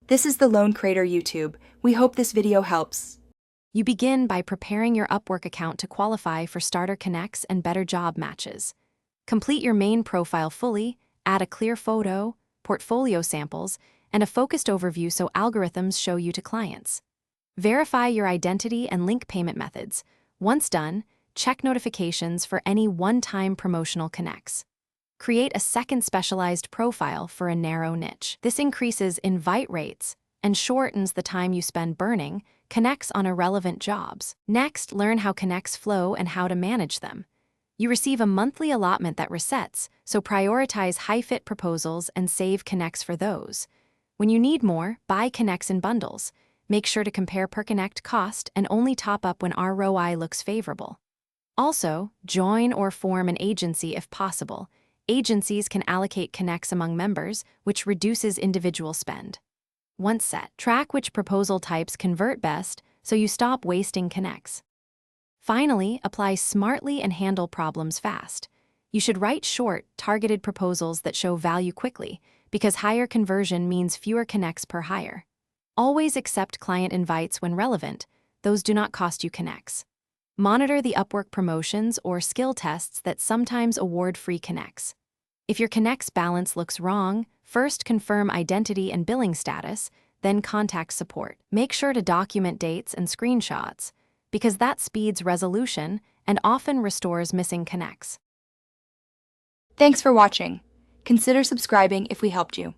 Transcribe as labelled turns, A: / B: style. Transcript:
A: This is the Lone Creator YouTube. We hope this video helps.
B: You begin by preparing your Upwork account to qualify for starter connects and better job matches. Complete your main profile fully, add a clear photo, portfolio samples, and a focused overview so algorithms show you to clients. Verify your identity and link payment methods. Once done, check notifications for any one-time promotional connects. Create a second specialized profile for a narrow niche. This increases invite rates and shortens the time you spend burning connects on irrelevant jobs. Next, learn how connects flow and how to manage them. You receive a monthly allotment that resets, so prioritize high-fit proposals and save connects for those. When you need more, buy connects in bundles. Make sure to compare per connect cost and only top up when ROI looks favorable. Also, join or form an agency if possible. Agencies can allocate connects among members, which reduces individual spend. Once set, track which proposal types convert best so you stop wasting connects. Finally, apply smartly and handle problems fast. You should write short, targeted proposals that show value quickly, because higher conversion means fewer connects per hire. Always accept client invites when relevant. Those do not cost you connects. Monitor the Upwork promotions or skill tests that sometimes award free connects. If your connects balance looks wrong, first confirm identity and billing status, then contact support. Make sure to document dates and screenshots, because that speeds resolution and often restores missing connects.
A: Thanks for watching. Consider subscribing if we helped you.